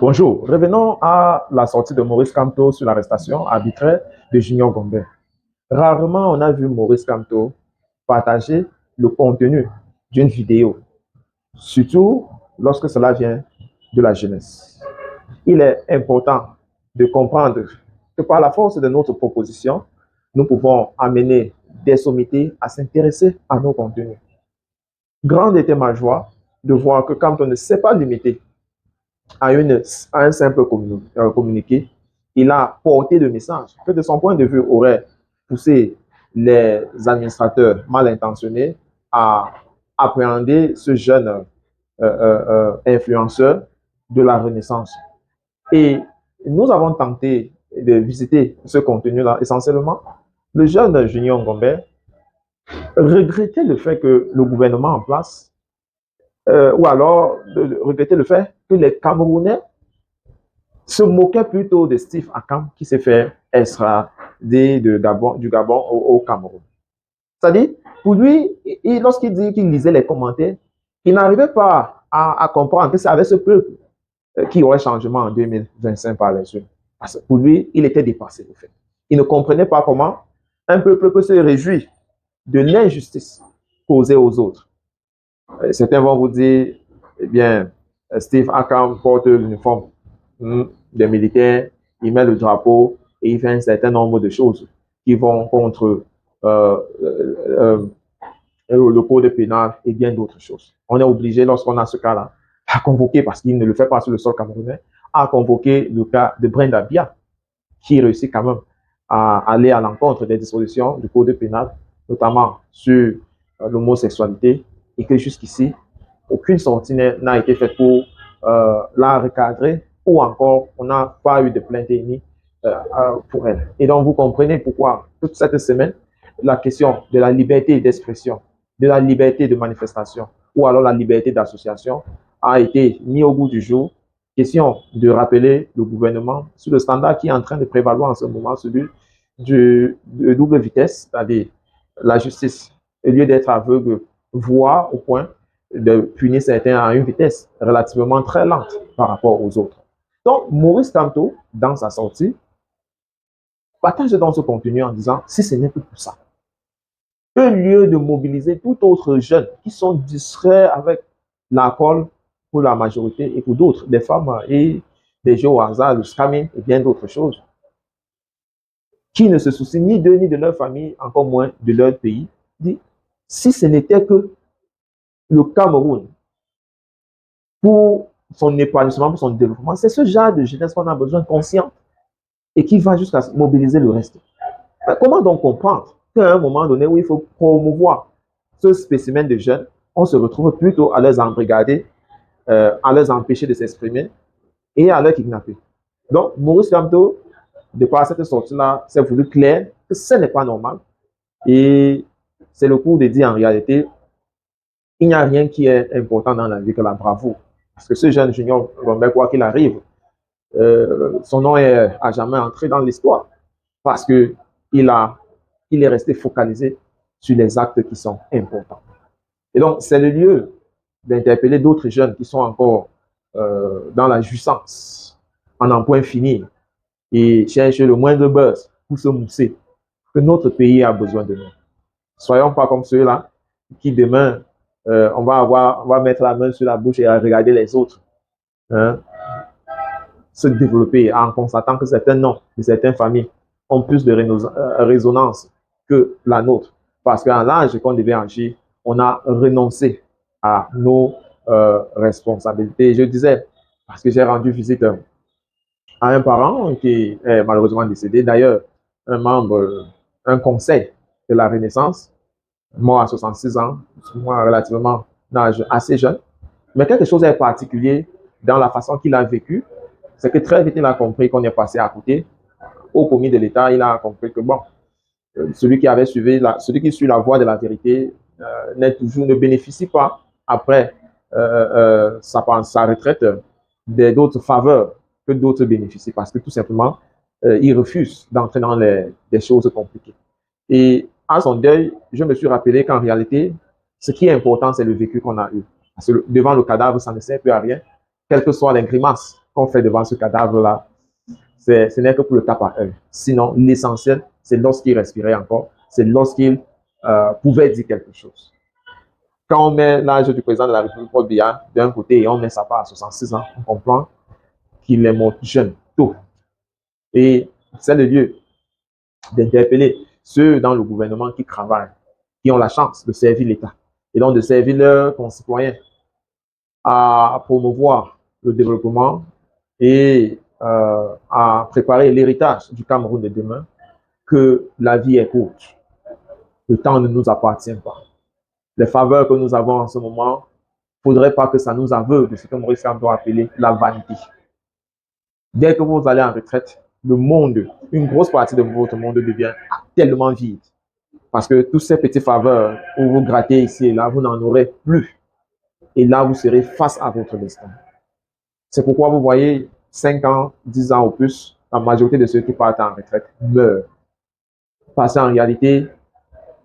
Bonjour, revenons à la sortie de Maurice Kamto sur l'arrestation arbitraire de Junior Gomber. Rarement on a vu Maurice Kamto partager le contenu d'une vidéo, surtout lorsque cela vient de la jeunesse. Il est important de comprendre que par la force de notre proposition, nous pouvons amener des sommités à s'intéresser à nos contenus. Grande était ma joie de voir que quand on ne s'est pas limité à un simple communiqué, il a porté le message que de son point de vue aurait poussé les administrateurs mal intentionnés à appréhender ce jeune influenceur de la Renaissance. Et nous avons tenté de visiter ce contenu-là essentiellement. Le jeune Junior Ngombe regrettait le fait que le gouvernement en place, ou alors regrettait le fait que les Camerounais se moquait plutôt de Steve Akam qui s'est fait extrader du Gabon au Cameroun. C'est-à-dire, pour lui, lorsqu'il dit qu'il lisait les commentaires, il n'arrivait pas à comprendre que c'est avec ce peuple qu'il y aurait changement en 2025 par les suite. Parce que pour lui, il était dépassé, en fait. Il ne comprenait pas comment un peuple peut se réjouir de l'injustice causée aux autres. Certains vont vous dire, eh bien, Steve Akam porte l'uniforme des militaires, il met le drapeau et il fait un certain nombre de choses qui vont contre le code pénal et bien d'autres choses. On est obligé, lorsqu'on a ce cas-là, à convoquer, parce qu'il ne le fait pas sur le sol camerounais, à convoquer le cas de Brenda Bia, qui réussit quand même à aller à l'encontre des dispositions du code pénal, notamment sur l'homosexualité, et que jusqu'ici, aucune sortie n'a été faite pour la recadrer, ou encore on n'a pas eu de plainte émise pour elle. Et donc vous comprenez pourquoi toute cette semaine, la question de la liberté d'expression, de la liberté de manifestation, ou alors la liberté d'association a été mise au goût du jour. Question de rappeler le gouvernement sur le standard qui est en train de prévaloir en ce moment, celui de double vitesse, c'est-à-dire la justice, au lieu d'être aveugle, voit au point de punir certains à une vitesse relativement très lente par rapport aux autres. Donc, Maurice Kamto, dans sa sortie, partage dans ce contenu en disant, si ce n'est que pour ça, au lieu de mobiliser tout autre jeune qui sont distraits avec l'alcool pour la majorité et pour d'autres, des femmes et des jeux au hasard, le scamming et bien d'autres choses, qui ne se soucient ni d'eux ni de leur famille, encore moins de leur pays, dit, si ce n'était que le Cameroun, pour son épanouissement, pour son développement, c'est ce genre de jeunesse qu'on a besoin conscient et qui va jusqu'à mobiliser le reste. Mais comment donc comprendre qu'à un moment donné où il faut promouvoir ce spécimen de jeunes, on se retrouve plutôt à les embrigader, à les empêcher de s'exprimer et à les kidnapper. Donc, Maurice Kamto, de par cette sortie-là, s'est voulu clair que ce n'est pas normal. Et c'est le coup de dire en réalité, il n'y a rien qui est important dans la vie que la bravoure. Parce que ce jeune junior, quoi qu'il arrive, son nom est à jamais entré dans l'histoire. Parce qu'il il est resté focalisé sur les actes qui sont importants. Et donc, c'est le lieu d'interpeller d'autres jeunes qui sont encore dans la jouissance, en un point fini, et chercher le moindre buzz pour se mousser, que notre pays a besoin de nous. Soyons pas comme ceux-là qui demain, on va mettre la main sur la bouche et regarder les autres hein, se développer en constatant que certains noms de certaines familles ont plus de résonance que la nôtre. Parce qu'à l'âge qu'on devait agir, on a renoncé à nos responsabilités. Je disais, parce que j'ai rendu visite à un parent qui est malheureusement décédé, d'ailleurs, un membre, un conseil de la Renaissance, mort à 66 ans, moi relativement d'âge assez jeune, mais quelque chose est particulier dans la façon qu'il a vécu, c'est que très vite il a compris qu'on est passé à côté. Au commis de l'État, il a compris que bon, celui qui suit la voie de la vérité ne bénéficie pas après sa retraite d'autres faveurs que d'autres bénéficient parce que tout simplement, il refuse d'entrer dans des choses compliquées. Et à son deuil, je me suis rappelé qu'en réalité, ce qui est important, c'est le vécu qu'on a eu. Parce que devant le cadavre, ça ne sert plus à rien, quelles que soient les grimaces qu'on fait devant ce cadavre-là, ce n'est que pour le tape à œil. Sinon, l'essentiel, c'est lorsqu'il respirait encore, c'est lorsqu'il pouvait dire quelque chose. Quand on met l'âge du président de la République, Paul Biya, d'un côté, et on met sa part à 66 ans, on comprend qu'il est mort jeune, tôt. Et c'est le lieu d'interpeller ceux dans le gouvernement qui travaillent, qui ont la chance de servir l'État, et donc de servir leurs concitoyens à promouvoir le développement et à préparer l'héritage du Cameroun de demain, que la vie est courte. Le temps ne nous appartient pas. Les faveurs que nous avons en ce moment, il ne faudrait pas que ça nous aveugle de ce que Maurice Kamto a appelé la vanité. Dès que vous allez en retraite, le monde, une grosse partie de votre monde devient tellement vide. Parce que tous ces petits faveurs où vous grattez ici et là, vous n'en aurez plus. Et là, vous serez face à votre destin. C'est pourquoi vous voyez 5 ans, 10 ans ou plus, la majorité de ceux qui partent en retraite meurent. Parce qu'en réalité,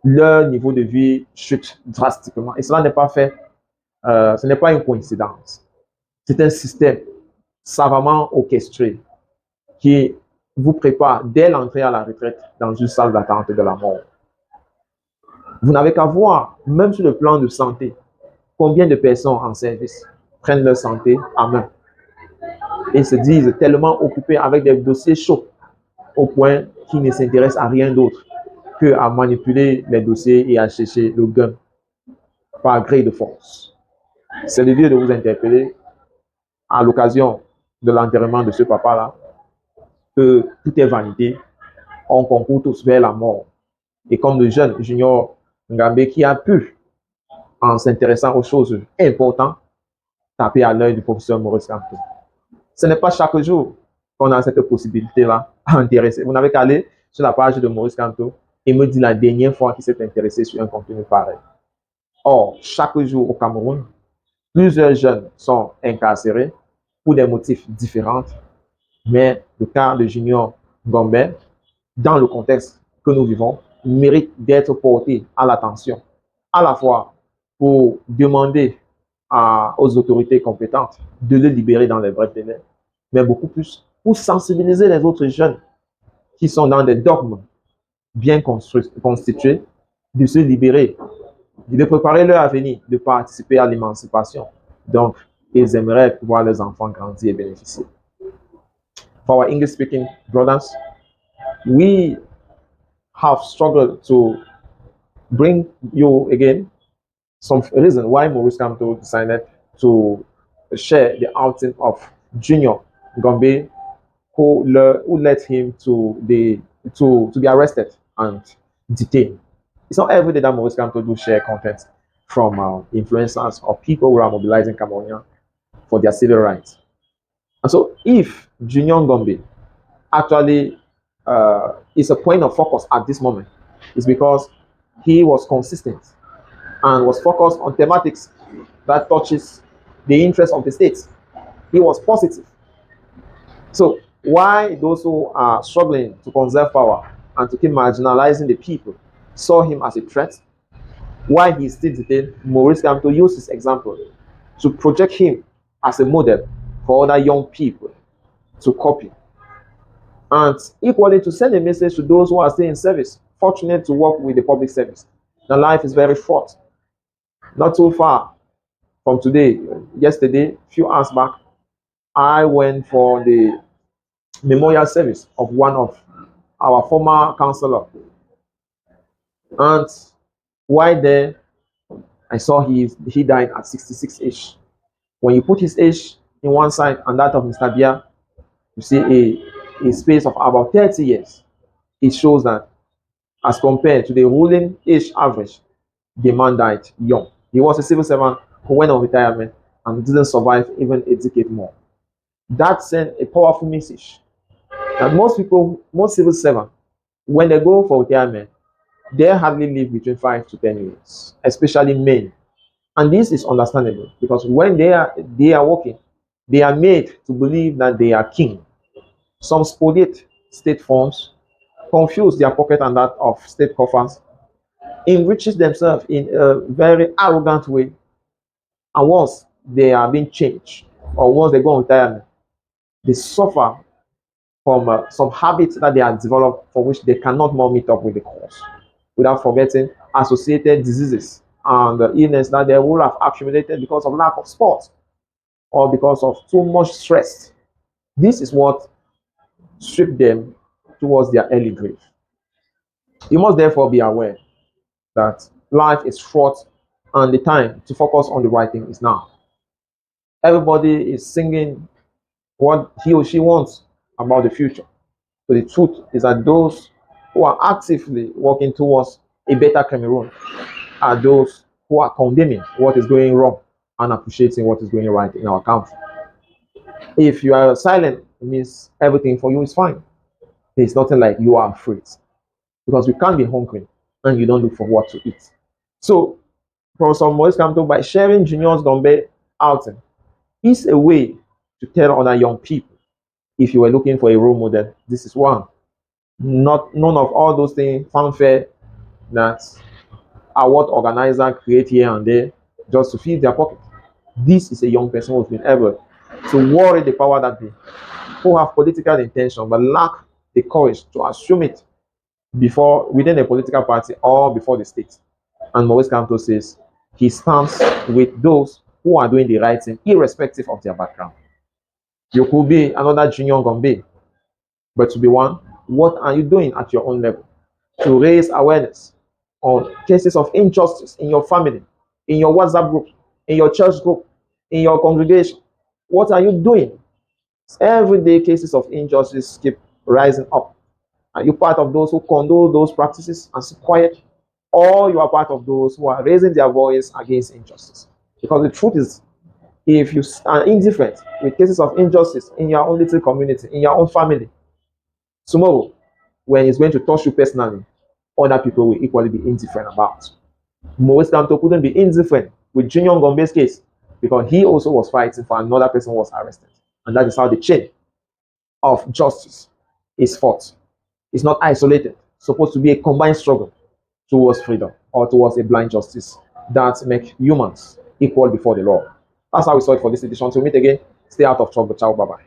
leur niveau de vie chute drastiquement. Et cela n'est pas fait, ce n'est pas une coïncidence. C'est un système savamment orchestré qui vous prépare dès l'entrée à la retraite dans une salle d'attente de la mort. Vous n'avez qu'à voir, même sur le plan de santé, combien de personnes en service prennent leur santé en main et se disent tellement occupés avec des dossiers chauds au point qu'ils ne s'intéressent à rien d'autre qu'à manipuler les dossiers et à chercher le gain par gré de force. C'est le lieu de vous interpeller à l'occasion de l'enterrement de ce papa-là que tout est vanité, on concourt tous vers la mort. Et comme le jeune Junior Ngambé qui a pu, en s'intéressant aux choses importantes, taper à l'œil du professeur Maurice Kamto. Ce n'est pas chaque jour qu'on a cette possibilité-là à intéresser. Vous n'avez qu'à aller sur la page de Maurice Kamto et me dire la dernière fois qu'il s'est intéressé sur un contenu pareil. Or, chaque jour au Cameroun, plusieurs jeunes sont incarcérés pour des motifs différents, mais le cas de Junior Ngambé, dans le contexte que nous vivons, mérite d'être porté à l'attention, à la fois pour demander aux autorités compétentes de le libérer dans les brefs délais, mais beaucoup plus pour sensibiliser les autres jeunes qui sont dans des dogmes bien constitués de se libérer, de préparer leur avenir, de participer à l'émancipation. Donc, ils aimeraient voir leurs enfants grandir et bénéficier. For our English-speaking brothers, we have struggled to bring you again some reason why Maurice Kamto decided to share the outing of Junior Ngambé, who led him to be arrested and detained. It's not every day that Maurice Kamto do share content from influencers or people who are mobilizing Cameroonians for their civil rights. And so if Junior Ngambé actually is a point of focus at this moment, it's because he was consistent and was focused on thematics that touches the interest of the state. He was positive. So why those who are struggling to conserve power and to keep marginalizing the people saw him as a threat, why he still detained, Maurice Kamto used his example to project him as a model for other young people to copy. And equally to send a message to those who are still in service, fortunate to work with the public service. Now life is very short. Not too far from today, yesterday, a few hours back, I went for the memorial service of one of our former councillor. And while there, I saw he died at 66 age. When you put his age in one side and that of Mr. Bia, you see a space of about 30 years. It shows that as compared to the ruling age average, the man died young. He was a civil servant who went on retirement and didn't survive even a decade more. That sent a powerful message that most civil servants, when they go for retirement, they hardly live between 5 to 10 years, especially men. And this is understandable because when they are working, they are made to believe that they are king. Some spoliate state funds, confuse their pocket and that of state coffers, enriches themselves in a very arrogant way. And once they are being changed, or once they go on retirement, They suffer from some habits that they have developed for which they cannot more meet up with the cause, without forgetting associated diseases and illness that they will have accumulated because of lack of sport or because of too much stress. This is what stripped them towards their early grave. You must therefore be aware that life is short and the time to focus on the right thing is now. Everybody is singing what he or she wants about the future. But the truth is that those who are actively working towards a better Cameroon are those who are condemning what is going wrong and appreciating what is going right in our country. If you are silent, it means everything for you is fine. There's nothing like you are afraid because you can't be hungry and you don't look for what to eat. So, Professor Maurice Kamto, by sharing Junior's Gombe outing, is a way to tell other young people, if you were looking for a role model, this is one. Not none of all those things, fanfare that are what organizers create here and there just to feed their pocket. This is a young person who's been able to worry the power that they who have political intention but lack the courage to assume it before within a political party or before the state. And Maurice Kamto says he stands with those who are doing the right thing, irrespective of their background. You could be another Junior Gombe, but to be one, what are you doing at your own level to raise awareness on cases of injustice in your family, in your WhatsApp group, in your church group, in your congregation? What are you doing? Everyday cases of injustice keep rising up. Are you part of those who condone those practices and keep quiet? Or you are part of those who are raising their voice against injustice? Because the truth is, if you are indifferent with cases of injustice in your own little community, in your own family, tomorrow, when it's going to touch you personally, other people will equally be indifferent about. Maurice Kamto couldn't be indifferent with Junior Gombe's case because he also was fighting for another person who was arrested. And that is how the chain of justice is fought. It's not isolated. It's supposed to be a combined struggle towards freedom or towards a blind justice that make humans equal before the law. That's how we saw it for this edition. So meet again. Stay out of trouble. Ciao. Bye bye.